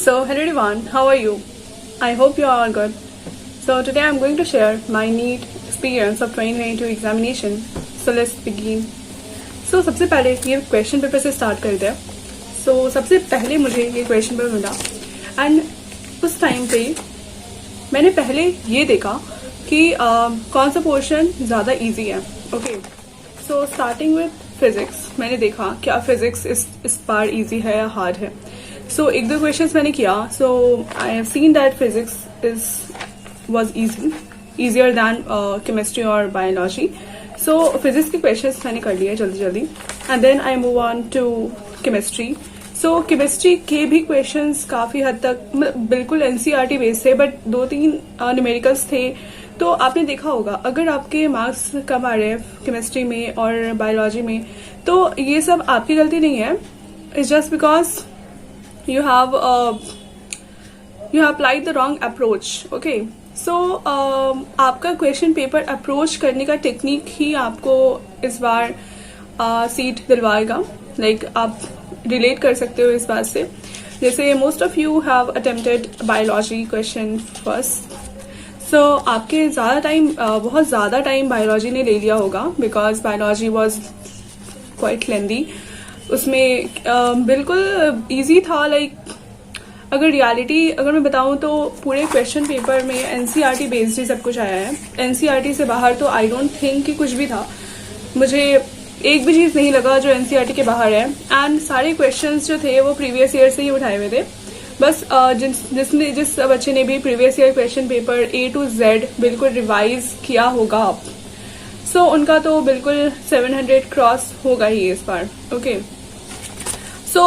So, hello everyone, how are you? I hope you are all good. So, today I'm going to share my NEET experience of 2022 examination. So, let's begin. So, सबसे पहले ये question paper से start करते हैं. So, सबसे पहले मुझे ये क्वेश्चन पेपर मिला एंड उस टाइम पे मैंने पहले ये देखा कि कौन सा पोर्शन ज़्यादा इजी है. Okay, so starting with physics मैंने देखा क्या फिजिक्स इस बार इजी है या हार्ड है. सो एक दो क्वेश्चंस मैंने किया. So I have seen that physics was easier than chemistry और बायोलॉजी. सो फिजिक्स के क्वेश्चंस मैंने कर लिए जल्दी and then I move on to chemistry. So chemistry के भी क्वेश्चंस काफी हद तक बिल्कुल एनसीईआरटी बेस्ड थे, बट 2-3 न्यूमेरिकल्स थे. तो आपने देखा होगा अगर आपके मार्क्स कम आ रहे हैं केमिस्ट्री में और बायोलॉजी में, तो ये सब आपकी गलती नहीं है. It's just because you have applied the wrong approach. Okay, so आपका क्वेश्चन पेपर अप्रोच करने का टेक्निक ही आपको इस बार सीट दिलवाएगा. लाइक आप रिलेट कर सकते हो इस बात से. जैसे most of you have attempted biology question first. So आपके बहुत ज़्यादा टाइम बायोलॉजी ने ले लिया होगा because biology was quite lengthy. उसमें बिल्कुल इजी था. लाइक अगर मैं बताऊं तो पूरे क्वेश्चन पेपर में एनसीईआरटी बेस्ड ही सब कुछ आया है. एनसीईआरटी से बाहर तो आई डोंट थिंक कि कुछ भी था. मुझे एक भी चीज नहीं लगा जो एनसीईआरटी के बाहर है. एंड सारे क्वेश्चंस जो थे वो प्रीवियस ईयर से ही उठाए हुए थे. बस जिस बच्चे ने भी previous year question paper A to Z बिल्कुल रिवाइज किया होगा सो उनका तो बिल्कुल 700 क्रॉस होगा ही इस बार. Okay, so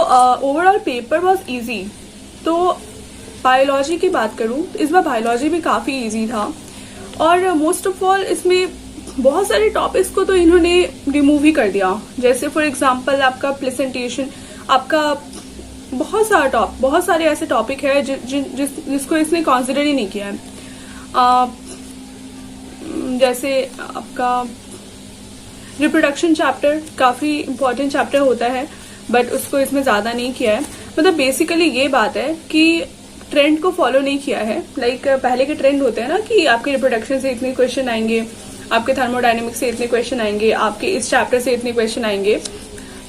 overall paper was easy. तो बायोलॉजी की बात करूं तो इस बार बायोलॉजी भी काफी इजी था. और मोस्ट ऑफ ऑल इसमें बहुत सारे टॉपिक्स को तो इन्होंने रिमूव ही कर दिया. जैसे फॉर एग्जांपल आपका प्रेजेंटेशन, आपका बहुत सारे ऐसे टॉपिक है जिसको इसने कंसिडर ही नहीं किया है. जैसे आपका रिप्रोडक्शन चैप्टर काफी इंपॉर्टेंट चैप्टर होता है, बट उसको इसमें ज्यादा नहीं किया है. मतलब बेसिकली ये बात है कि ट्रेंड को फॉलो नहीं किया है. लाइक पहले के ट्रेंड होते हैं ना कि आपके रिप्रोडक्शन से इतने क्वेश्चन आएंगे, आपके थर्मोडायनेमिक्स से इतने क्वेश्चन आएंगे, आपके इस चैप्टर से इतने क्वेश्चन आएंगे.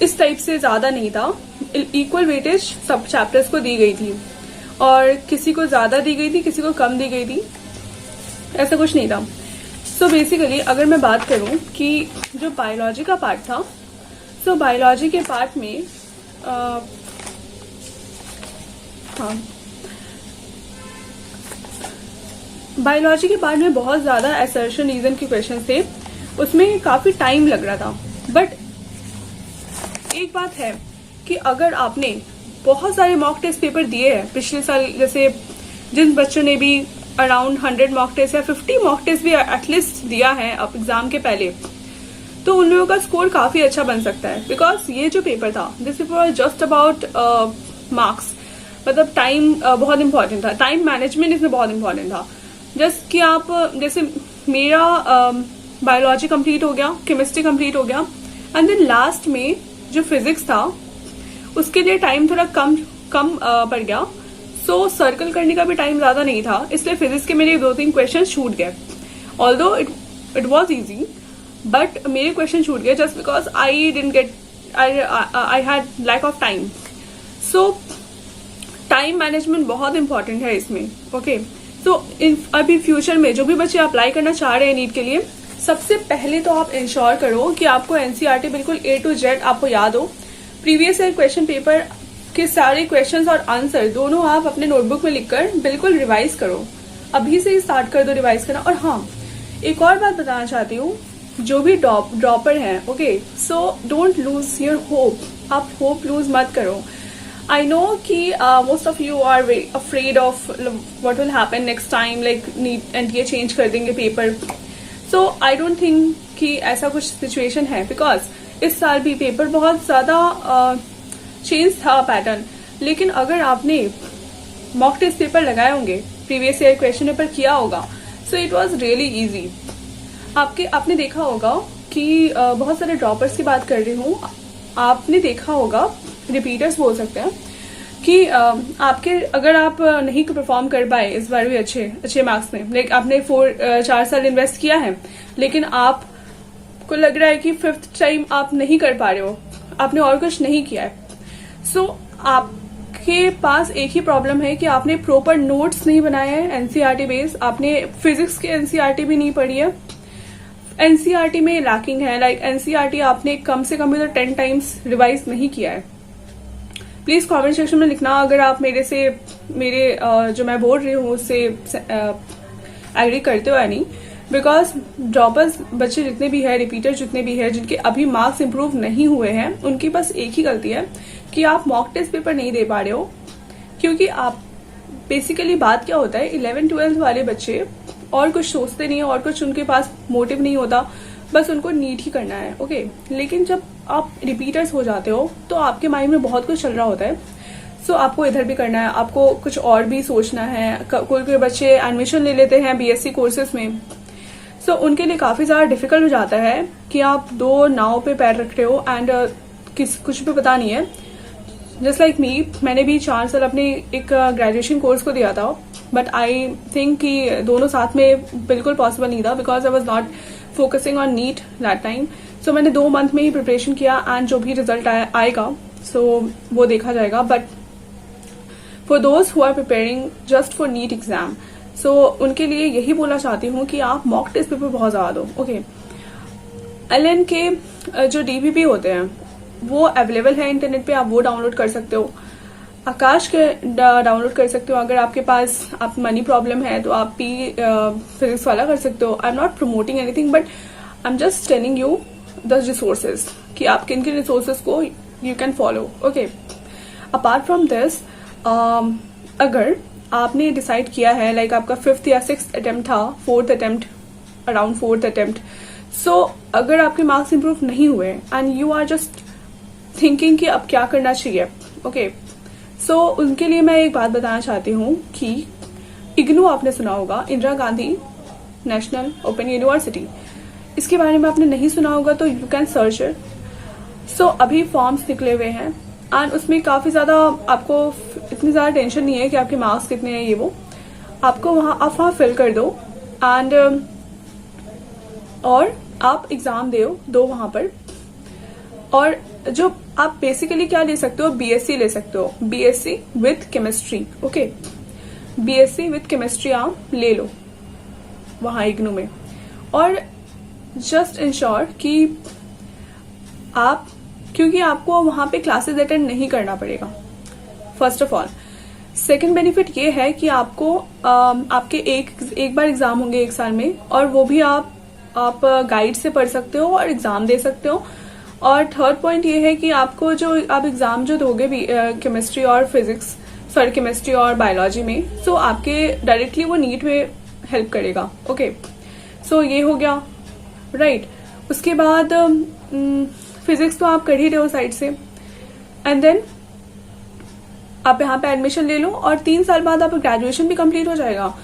इस टाइप से ज्यादा नहीं था. इक्वल वेटेज सब चैप्टर्स को दी गई थी और किसी को ज्यादा दी गई थी, किसी को कम दी गई थी. ऐसा कुछ नहीं था. सो बेसिकली अगर मैं बात करूं कि जो बायोलॉजी का पार्ट था, सो बायोलॉजी के पार्ट में बायोलॉजी के पार्ट में बहुत ज्यादा असर्शन रीजन के क्वेश्चन थे. उसमें काफी टाइम लग रहा था. बट एक बात है कि अगर आपने बहुत सारे मॉक टेस्ट पेपर दिए हैं पिछले साल, जैसे जिन बच्चों ने भी अराउंड 100 मॉक टेस्ट या 50 मॉक टेस्ट भी एटलीस्ट दिया है अब एग्जाम के पहले, तो उन लोगों का स्कोर काफी अच्छा बन सकता है. बिकॉज ये जो पेपर था, this paper was just about marks. मतलब टाइम बहुत इंपॉर्टेंट था. टाइम मैनेजमेंट इसमें बहुत इंपॉर्टेंट था. जस्ट कि आप जैसे मेरा बायोलॉजी कंप्लीट हो गया, केमिस्ट्री कंप्लीट हो गया, एंड देन लास्ट में जो फिजिक्स था उसके लिए टाइम थोड़ा कम पड़ गया. सो सर्कल करने का भी टाइम ज्यादा नहीं था, इसलिए फिजिक्स के मेरे 2-3 क्वेश्चन छूट गए. Although it was easy, but मेरे क्वेश्चन छूट गए just because I had lack of time. So time management बहुत इंपॉर्टेंट है इसमें. ओके, तो अभी फ्यूचर में जो भी बच्चे अप्लाई करना चाह रहे हैं नीट के लिए, सबसे पहले तो आप इंश्योर करो कि आपको एनसीईआरटी बिल्कुल A to Z आपको याद हो. प्रीवियस ईयर क्वेश्चन पेपर के सारे क्वेश्चंस और आंसर दोनों आप अपने नोटबुक में लिखकर बिल्कुल रिवाइज करो. अभी से ही स्टार्ट कर दो रिवाइज करना. और हाँ, एक और बात बताना चाहती हूँ, जो भी ड्रॉपर हैं, okay, so don't lose your hope. आप होप लूज मत करो. आई नो कि most of you are afraid of what will happen next time, like NEET NTA change कर देंगे paper. So I don't think कि ऐसा कुछ सिचुएशन है, बिकॉज इस साल भी पेपर बहुत ज्यादा चेंज था पैटर्न. लेकिन अगर आपने मॉक टेस्ट पेपर लगाए होंगे, प्रीवियस ईयर क्वेश्चन पेपर किया होगा, so it was really easy. आपने देखा होगा कि बहुत सारे ड्रॉपर्स की बात कर रही हूँ. आपने देखा होगा, रिपीटर्स बोल सकते हैं, कि आपके अगर आप नहीं परफॉर्म कर पाए इस बार भी अच्छे मार्क्स में, लाइक आपने 4 साल इन्वेस्ट किया है लेकिन आपको लग रहा है कि 5th टाइम आप नहीं कर पा रहे हो, आपने और कुछ नहीं किया है, सो आपके पास एक ही प्रॉब्लम है कि आपने प्रॉपर नोट्स नहीं बनाए हैं एनसीईआरटी बेस्ड, आपने फिजिक्स के एनसीईआरटी भी नहीं पढ़ी है, एनसीईआरटी में लैकिंग है, लाइक एनसीईआरटी आपने कम से कम भी तो 10 टाइम्स रिवाइज नहीं किया है। प्लीज कमेंट सेक्शन में लिखना अगर आप मेरे जो मैं बोल रही हूँ उससे एग्री करते हो या नहीं, बिकॉज ड्रॉपर्स बच्चे जितने भी है, रिपीटर जितने भी है, जिनके अभी मार्क्स इंप्रूव नहीं हुए हैं, उनकी बस एक ही गलती है कि आप मॉक टेस्ट पेपर नहीं दे पा रहे हो। क्योंकि आप बेसिकली बात क्या होता है, 11th-12th वाले बच्चे और कुछ सोचते नहीं है, और कुछ उनके पास मोटिव नहीं होता, बस उनको नीट ही करना है, ओके। लेकिन जब आप रिपीटर्स हो जाते हो तो आपके माइंड में बहुत कुछ चल रहा होता है, सो आपको इधर भी करना है, आपको कुछ और भी सोचना है। कोई बच्चे एडमिशन ले लेते हैं बीएससी कोर्सेज में, सो उनके लिए काफी ज्यादा डिफिकल्ट हो जाता है कि आप 2 नाव पे पैर रख रहे हो एंड कुछ भी पता नहीं है। जस्ट लाइक मी, मैंने भी 4 साल अपने एक ग्रेजुएशन कोर्स को दिया था, बट आई थिंक कि दोनों साथ में बिल्कुल पॉसिबल नहीं था, because I was not focusing on NEET that time. So मैंने 2 मंथ में ही प्रिपरेशन किया एंड जो भी रिजल्ट आएगा सो वो देखा जाएगा। But for those who are preparing just for NEET exam, so उनके लिए यही बोलना चाहती हूँ कि आप मॉक टेस्ट पेपर बहुत ज्यादा दो, ओके। एलएन के जो डीबीपी होते हैं वो अवेलेबल है इंटरनेट पे, आप वो डाउनलोड कर सकते हो। आकाश के डाउनलोड कर सकते हो। अगर आपके पास आप मनी प्रॉब्लम है तो आप भी फिजिक्स वाला कर सकते हो। I am not promoting anything, but I am just telling you the resources कि आप किन किन रिसोर्सेज को you can follow, okay. Apart from this, अगर आपने डिसाइड किया है, लाइक आपका 5th या 6th अटेम्प्ट था, 4th attempt, around 4th attempt, सो अगर आपके मार्क्स इंप्रूव नहीं हुए and you are just thinking कि अब क्या करना चाहिए, ओके, सो उनके लिए मैं एक बात बताना चाहती हूँ कि इग्नू आपने सुना होगा, Indira Gandhi national open university, इसके बारे में आपने नहीं सुना होगा तो यू कैन सर्च इट। सो अभी फॉर्म्स निकले हुए हैं एंड उसमें काफी ज्यादा आपको इतनी ज्यादा टेंशन नहीं है कि आपके मार्क्स कितने हैं, ये वो आपको वहां फिल कर दो एंड और आप एग्जाम दो वहां पर। और जो आप बेसिकली क्या ले सकते हो, बीएससी ले सकते हो, BSc with chemistry, okay, BSc with chemistry आप ले लो वहां इग्नू में। और जस्ट इंश्योर कि आप, क्योंकि आपको वहां पे क्लासेस अटेंड नहीं करना पड़ेगा, first of all. Second benefit ये है कि आपको आपके एक बार एग्जाम होंगे 1 साल में, और वो भी आप गाइड से पढ़ सकते हो और एग्जाम दे सकते हो। और थर्ड पॉइंट ये है कि आपको जो आप एग्जाम जो दोगे भी केमिस्ट्री और फिजिक्स, सॉरी केमिस्ट्री और बायोलॉजी में, सो आपके डायरेक्टली वो नीट में हेल्प करेगा, ओके। सो ये हो गया, राइट। उसके बाद फिजिक्स तो आप कर ही रहे हो साइड से, एंड देन आप यहाँ पे एडमिशन ले लो और 3 साल बाद आप ग्रेजुएशन भी कंप्लीट हो जाएगा।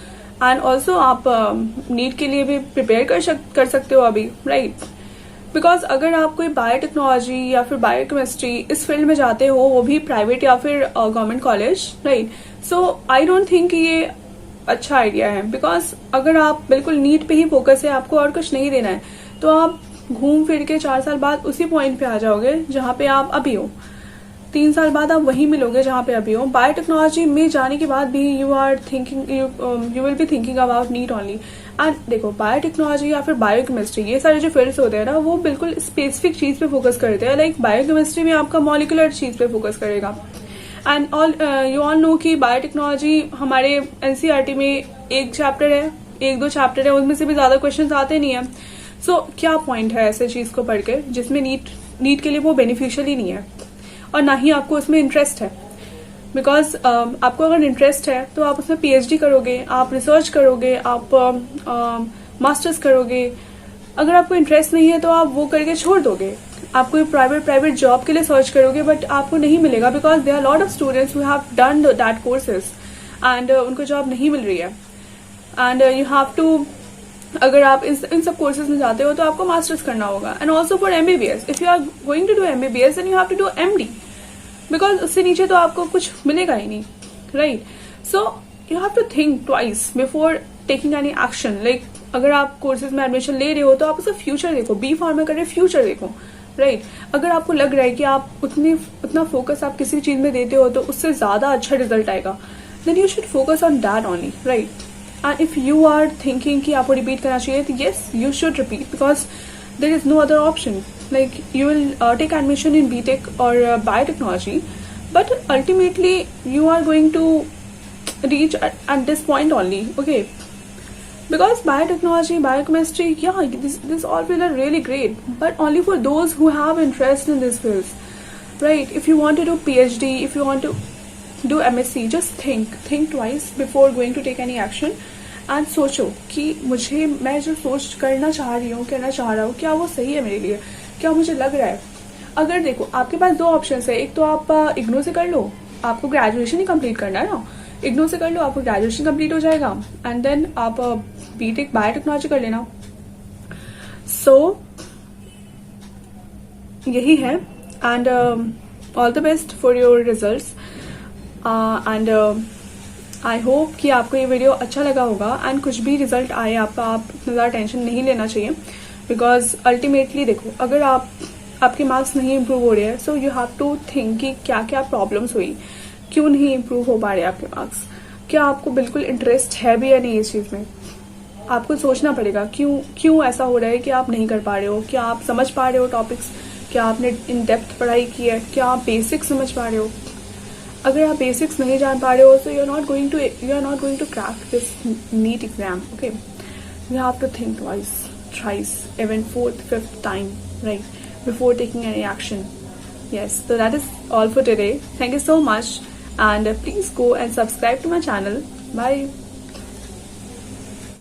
एंड ऑल्सो आप नीट के लिए भी प्रिपेयर कर सकते हो अभी, राइट। बिकॉज अगर आप कोई बायोटेक्नोलॉजी या फिर बायोकेमिस्ट्री इस फील्ड में जाते हो, वो भी प्राइवेट या फिर government college, right, so I don't think ये अच्छा आइडिया है। बिकॉज अगर आप बिल्कुल नीट पे ही फोकस है, आपको और कुछ नहीं देना है, तो आप घूम फिर के 4 साल बाद उसी पॉइंट पे आ जाओगे जहां पे आप अभी हो। 3 साल बाद आप वहीं मिलोगे जहां पे अभी हो। बायोटेक्नोलॉजी में जाने के बाद भी you will be thinking about NEET only. And देखो, बायोटेक्नोलॉजी या फिर बायोकेमिस्ट्री, ये सारे जो फील्ड्स होते हैं ना, वो बिल्कुल स्पेसिफिक चीज पे फोकस करते हैं। लाइक बायोकेमिस्ट्री में आपका मॉलिकुलर चीज पे फोकस करेगा। एंड यू ऑल नो कि बायोटेक्नोलॉजी हमारे एनसीईआरटी में 1 चैप्टर है, 1-2 चैप्टर है, उनमें से भी ज्यादा क्वेश्चन आते नहीं है। सो क्या पॉइंट है ऐसे चीज को पढ़ के जिसमें नीट के लिए वो बेनिफिशियल ही नहीं है, और ना ही आपको उसमें इंटरेस्ट है। बिकॉज आपको अगर इंटरेस्ट है तो आप उसमें पीएचडी करोगे, आप रिसर्च करोगे, आप मास्टर्स करोगे। अगर आपको इंटरेस्ट नहीं है तो आप वो करके छोड़ दोगे, आप कोई प्राइवेट जॉब के लिए सर्च करोगे, बट आपको नहीं मिलेगा। Because there are lot of students who have done that courses and उनको जॉब नहीं मिल रही है। एंड यू हैव टू, अगर आप इन सब कोर्सेज में जाते हो तो आपको मास्टर्स करना होगा। And also for MBBS, if you are going to do MBBS then you have to do MD. Because उससे नीचे तो आपको कुछ मिलेगा ही नहीं, right? So you have to think twice before taking any action. Like अगर आप कोर्सेज में एडमिशन ले रहे हो तो आप उसका फ्यूचर देखो. बी फार्मा कर रहे फ्यूचर देखो, राइट? अगर आपको लग रहा है कि आप उतना फोकस आप किसी चीज में देते हो तो उससे ज्यादा अच्छा रिजल्ट आएगा, then you should focus on that only, right? And if you are thinking कि आपको रिपीट करना चाहिए, तो yes you should repeat, because there is no other option. Like you will take admission in BTech or biotechnology, but ultimately you are going to reach at this point only, okay? Because biotechnology, biochemistry, yeah, this all fields are really great, but only for those who have interest in this fields, right? If you want to do PhD, if you want to do MSc, just think twice before going to take any action. And सोचो कि मैं जो सोच करना चाह रही हूँ, करना चाह रहा हूँ, क्या वो सही है मेरे लिए, क्या मुझे लग रहा है. अगर देखो आपके पास दो ऑप्शन है, एक तो आप इग्नू से कर लो, आपको ग्रेजुएशन ही कंप्लीट करना है ना, इग्नू से कर लो, आपको ग्रेजुएशन कंप्लीट हो जाएगा, एंड देन आप बीटेक बायोटेक्नोलॉजी कर लेना. सो यही है, and all the best for your results. And I hope कि आपको ये वीडियो अच्छा लगा होगा. एंड कुछ भी रिजल्ट आए आप इतना ज़्यादा टेंशन नहीं लेना चाहिए, बिकॉज अल्टीमेटली देखो अगर आपके मार्क्स नहीं इम्प्रूव हो रहे हैं, so you have to think कि क्या क्या प्रॉब्लम्स हुई, क्यों नहीं इम्प्रूव हो पा रहे आपके मार्क्स, क्या आपको बिल्कुल इंटरेस्ट है भी या नहीं इस चीज़ में. आपको सोचना पड़ेगा क्यों ऐसा हो रहा है कि आप नहीं कर पा रहे हो. क्या आप समझ पा रहे हो टॉपिक्स, क्या आपने इन डेप्थ पढ़ाई की है, क्या आप बेसिक्स समझ पा रहे हो. अगर आप बेसिक्स नहीं जान पा रहे हो, so you're not going to crack this NEET exam, okay? You have to think twice, thrice, even fourth, fifth time, right, before taking any action. Yes, so that is all for today. Thank you so much, and please go and subscribe to my channel. Bye.